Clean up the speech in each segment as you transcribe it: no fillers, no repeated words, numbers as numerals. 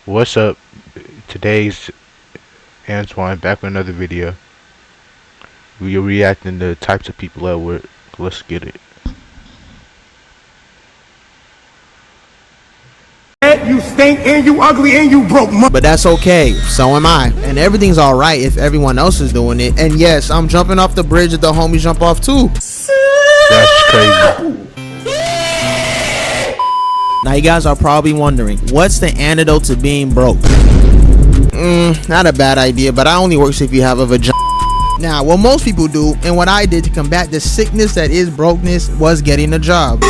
What's up? Today's Antoine back with another video. We are reacting to types of people at work. Let's get it. You stink and you ugly and you broke. But that's okay, so am I. And everything's alright if everyone else is doing it. And yes, I'm jumping off the bridge that the homies jump off too. That's crazy. Now you guys are probably wondering, what's the antidote to being broke? Not a bad idea, but it only works if you have a vagina. Now, what most people do, and what I did to combat the sickness that is brokenness, was getting a job.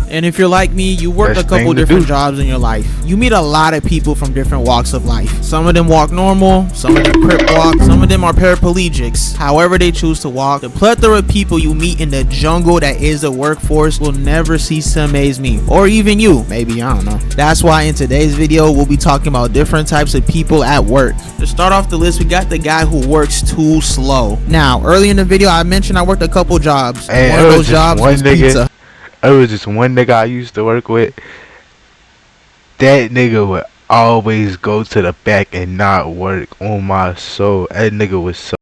And if you're like me, you work a couple different jobs in your life. You meet a lot of people from different walks of life. Some of them walk normal, some of them crip walk, some of them are paraplegics. However they choose to walk, the plethora of people you meet in the jungle that is the workforce will never cease to amaze me. Or even you, maybe, I don't know. That's why in today's video, we'll be talking about different types of people at work. To start off the list, we got the guy who works too slow. Now, early in the video, I mentioned I worked a couple jobs. Hey, one of those jobs was pizza. It was just one nigga I used to work with. That nigga would always go to the back and not work on my soul. That nigga was so...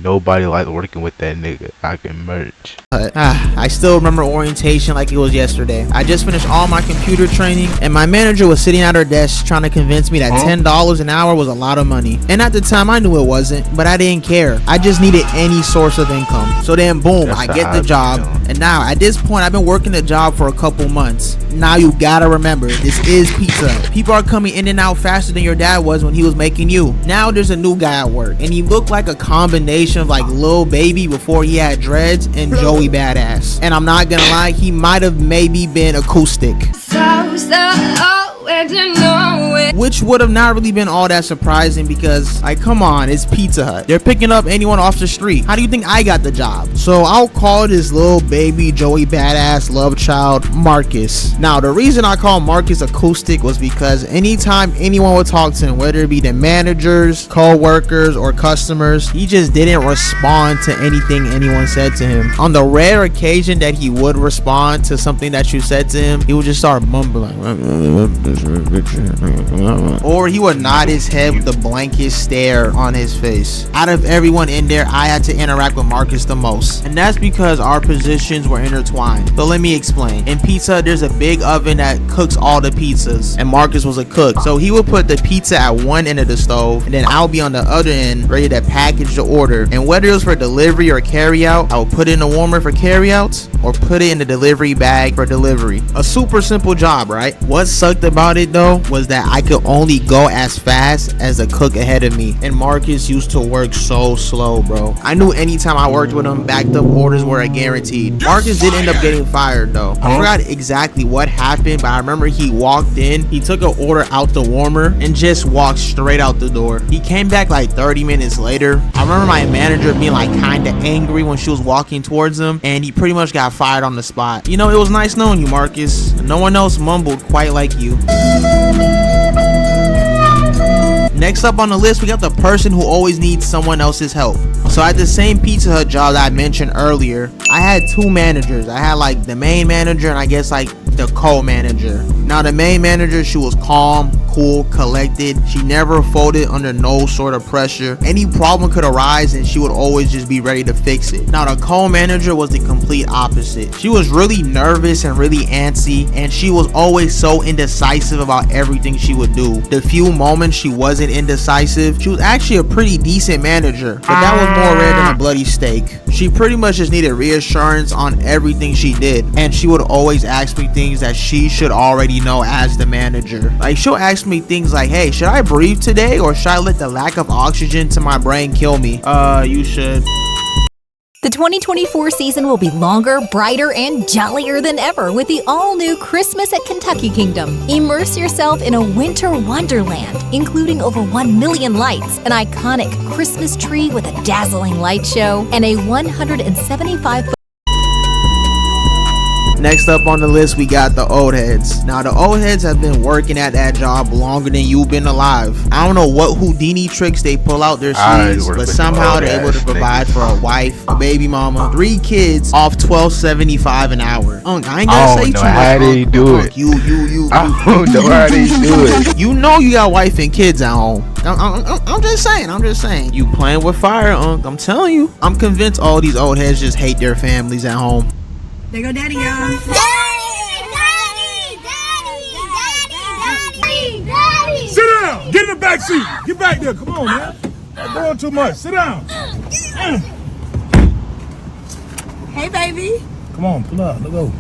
Nobody liked working with that nigga. I can merch. I still remember orientation like it was yesterday. I just finished all my computer training and my manager was sitting at her desk trying to convince me that $10 an hour was a lot of money. And at the time I knew it wasn't, but I didn't care. I just needed any source of income. So then boom, I get the job. And now at this point I've been working the job for a couple months. Now you gotta remember, this is pizza. People are coming in and out faster than your dad was when he was making you. Now there's a new guy at work and he looked like a combination of like Lil Baby before he had dreads and Joey Badass. And I'm not gonna lie, he might have maybe been acoustic, which would have not really been all that surprising because, like, come on, it's Pizza Hut. They're picking up anyone off the street. How do you think I got the job? So I'll call this Lil Baby Joey Badass love child Marcus. Now the reason I call Marcus acoustic was because anytime anyone would talk to him, whether it be the managers, co-workers, or customers, he just didn't respond to anything anyone said to him. On the rare occasion that he would respond to something that you said to him, he would just start mumbling. Or he would nod his head with the blankest stare on his face. Out of everyone in there, I had to interact with Marcus the most. And that's because our positions were intertwined. So let me explain. In pizza, there's a big oven that cooks all the pizzas. And Marcus was a cook. So he would put the pizza at one end of the stove. And then I'll be on the other end ready to package the order. And whether it was for delivery or carry out, I would put it in the warmer for carry outs or put it in the delivery bag for delivery. A super simple job, right? What sucked about it though was that I could only go as fast as the cook ahead of me, and Marcus used to work so slow, bro. I knew anytime I worked with him, backed up orders were a guaranteed. Marcus did end up getting fired though. I forgot exactly what happened, but I remember he walked in, he took an order out the warmer and just walked straight out the door. He came back like 30 minutes later. I remember my manager being like kind of angry when she was walking towards him, and he pretty much got fired on the spot. You know, it was nice knowing you, Marcus. No one else mumbled quite like you. Next up on the list, we got the person who always needs someone else's help. So at the same Pizza Hut job that I mentioned earlier, I had two managers. I had like the main manager and I guess like the co-manager. Now the main manager, she was calm, cool, collected. She never folded under no sort of pressure. Any problem could arise and she would always just be ready to fix it. Now the co-manager was the complete opposite. She was really nervous and really antsy, and she was always so indecisive about everything she would do. The few moments she wasn't indecisive, she was actually a pretty decent manager, but that was more rare than a bloody steak. She pretty much just needed reassurance on everything she did, and she would always ask me things that she should already know as the manager. Like, she'll ask me things like, hey, should I breathe today or should I let the lack of oxygen to my brain kill me? You should. The 2024 season will be longer, brighter, and jollier than ever with the all-new Christmas at Kentucky Kingdom. Immerse yourself in a winter wonderland, including over 1 million lights, an iconic Christmas tree with a dazzling light show, and a 175-foot Next up on the list, we got the old heads. Now, the old heads have been working at that job longer than you've been alive. I don't know what Houdini tricks they pull out their sleeves, but somehow they're able to provide for a wife, a baby mama, 3 kids off $12.75 an hour. I ain't gonna say too much. How they do it? You. I don't know how they do it. You know you got wife and kids at home. I'm just saying. You playing with fire, Unc. I'm telling you. I'm convinced all these old heads just hate their families at home. There go daddy, y'all. Daddy! Sit down. Get in the back seat. Get back there. Come on, man. Not doing too much. Sit down. Hey, baby. Come on, pull up. Let's go.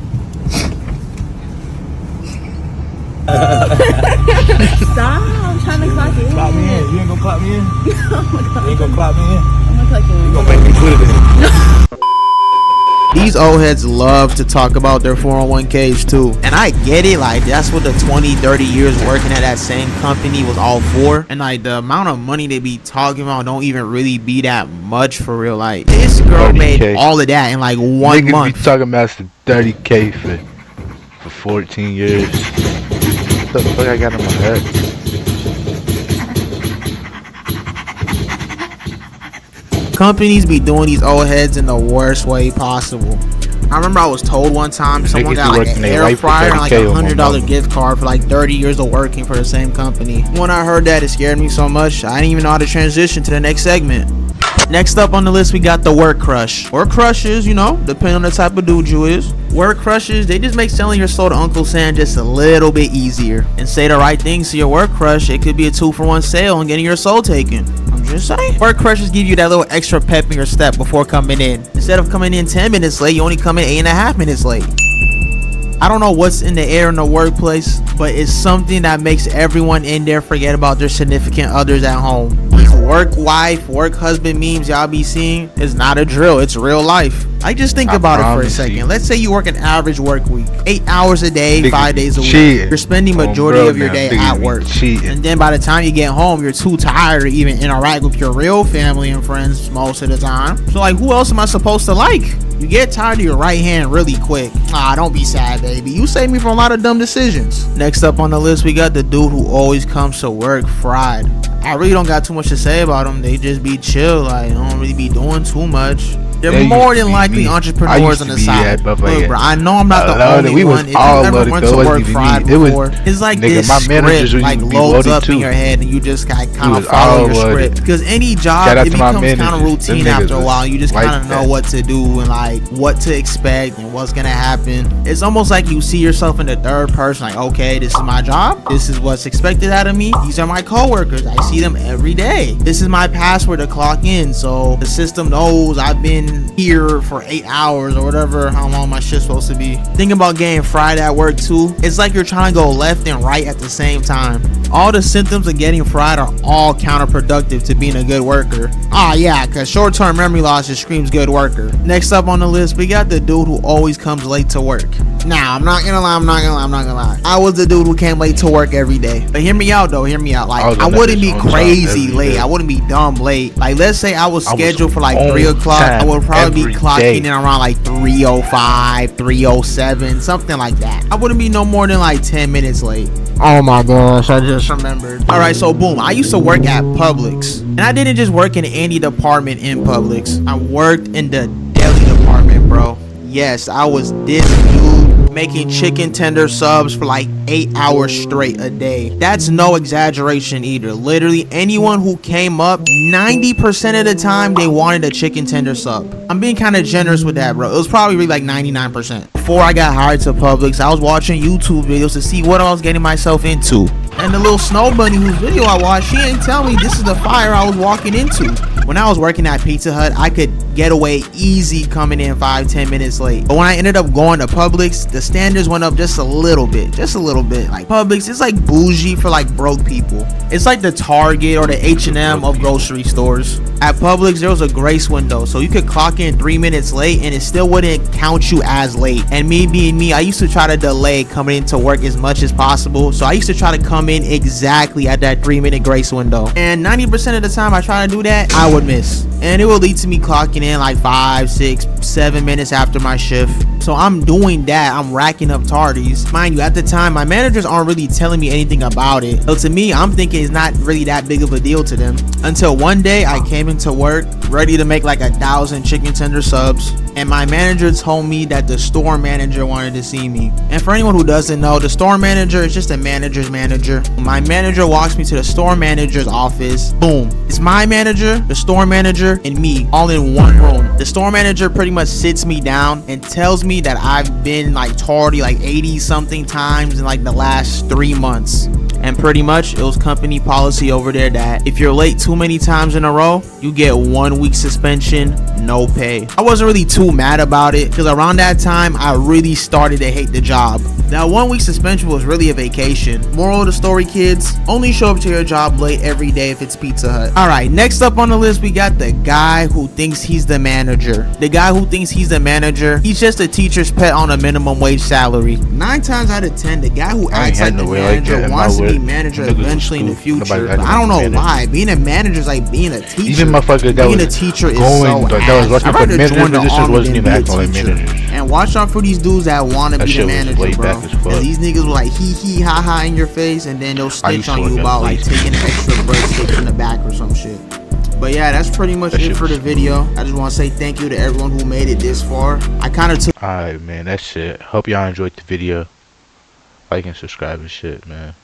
Stop. I'm trying to clock in. Clap me in. You ain't gonna clap me in? You ain't gonna clap me in? I'm gonna clock in. You gonna make me put it in. These old heads love to talk about their 401ks too. And I get it, like that's what the 20-30 years working at that same company was all for. And like the amount of money they be talking about don't even really be that much for real. Like this girl 30K. made all of that in like 1 Niggas month. be talking about some 30K for 14 years. What the fuck I got in my head? Companies be doing these old heads in the worst way possible. I remember I was told one time someone Niggas got be like working an their air life for fryer and like 30K on my $100 mama. gift card for like 30 years of working for the same company. When I heard that, it scared me so much I didn't even know how to transition to the next segment. Next up on the list, we got the work crush. Or crushes, you know, depending on the type of dude you is. Work crushes, they just make selling your soul to Uncle Sam just a little bit easier. And say the right things to your work crush, it could be a 2-for-1 sale on getting your soul taken. I'm just saying. Work crushes give you that little extra pep in your step before coming in. Instead of coming in 10 minutes late, you only come in 8.5 minutes late. I don't know what's in the air in the workplace, but it's something that makes everyone in there forget about their significant others at home. These work wife, work husband memes y'all be seeing is not a drill, it's real life. Like just think about it for a promise second. you. Let's say you work an average work week, 8 hours a day, Niggas 5 days a week. cheating. You're spending Oh, majority bro, of your now, day niggas at be work. cheating. And then by the time you get home, you're too tired to even interact with your real family and friends most of the time. So like who else am I supposed to like? You get tired of your right hand really quick. Don't be sad, baby. You saved me from a lot of dumb decisions. Next up on the list, we got the dude who always comes to work fried. I really don't got too much to say about them. They just be chill. Like, they don't really be doing too much. They're They more used to than be likely me. I entrepreneurs used on to the be side. that, but Look, yeah. bro, I know I'm not I the love only it. We was one. If you all ever loaded, went though. to It work wasn't even fried me. It was- before, it's like nigga, this my managers script used like to be loads loaded, up in too. your head and you just kind We of was follow all your loaded. script. Because any job, Shout out it to my becomes kind of managers. Them routine niggas after a was while. You just like kind of know that. what to do and like what to expect and what's gonna happen. It's almost like you see yourself in the third person, like, okay, this is my job, this is what's expected out of me, these are my coworkers, I see them every day, this is my password to clock in, so the system knows I've been here for 8 hours or whatever how long my shit's supposed to be. Thinking about getting fried at work too, it's like you're trying to go left and right at the same time. All the symptoms of getting fried are all counterproductive to being a good worker. Yeah, cause short-term memory loss just screams good worker. Next up on the list, we got the dude who always comes late to work. Now, I'm not gonna lie. I was the dude who came late to work every day. But hear me out though, hear me out. I Like, was I on that wouldn't bitch be on time crazy every late. day. I wouldn't be dumb late. Like, let's say I was I was scheduled for like on 3 o'clock. I time would probably be every clocking day. in around like 3:05, 3:07, something like that. I wouldn't be no more than like 10 minutes late. Oh my gosh, I just remembered. Alright, so boom, I used to work at Publix. And I didn't just work in any department in Publix. I worked in the deli department, bro. Yes, I was this dude making chicken tender subs for like 8 hours straight a day. That's no exaggeration either. Literally anyone who came up, 90% of the time they wanted a chicken tender sub. I'm being kind of generous with that, bro. It was probably really like 99%. Before I got hired to Publix, I was watching YouTube videos to see what I was getting myself into. And the little snow bunny whose video I watched, she didn't tell me this is the fire I was walking into. When I was working at Pizza Hut, I could get away easy coming in 5-10 minutes late. But when I ended up going to Publix, the standards went up just a little bit. Like Publix, it's like bougie for like broke people. It's like the Target or the H&M of grocery stores. At Publix, there was a grace window, so you could clock in 3 minutes late and it still wouldn't count you as late. And me being me, I used to try to delay coming into work as much as possible. So I used to try to come in exactly at that 3-minute grace window. And 90% of the time I try to do that, I would miss. And it would lead to me clocking in like 5, 6, 7 minutes after my shift. So I'm doing that. I'm racking up tardies. Mind you, at the time, my managers aren't really telling me anything about it. So to me, I'm thinking it's not really that big of a deal to them. Until one day I came into work ready to make like 1,000 chicken tender subs. And my manager told me that the store manager wanted to see me. And for anyone who doesn't know, the store manager is just a manager's manager. My manager walks me to the store manager's office. Boom. It's my manager, the store manager, and me all in one room. The store manager pretty much sits me down and tells me that I've been like tardy like 80 something times in like the last 3 months. And pretty much it was company policy over there that if you're late too many times in a row, you get 1 week suspension, no pay. I wasn't really too mad about it because around that time I really started to hate the job. That 1 week suspension was really a vacation. Moral of the story, kids, only show up to your job late every day if it's Pizza Hut. Alright, next up on the list we got the guy who thinks he's the manager. The guy who thinks he's the manager, he's just a teacher's pet on a minimum wage salary. 9 times out of 10, the guy who acts like the manager wants to be manager eventually in the future. But I don't know why. Being a manager is like being a teacher. Even motherfucker that being a was teacher is going, so that was ass. working I'd for rather manager join the positions army wasn't than even be a acting like teacher. managers. And watch out for these dudes that want to That be the shit was manager, way bro. back as fuck. Cause these niggas will like hee ha ha in your face, and then they'll snitch used to on work you at about like police. taking extra breadsticks in the back or some shit. But yeah, that's pretty much That it shit for the was video. I just want to say thank you to everyone who made it this far. I kind of took Alright, man, that's shit. Hope y'all enjoyed the video. Like and subscribe and shit, man.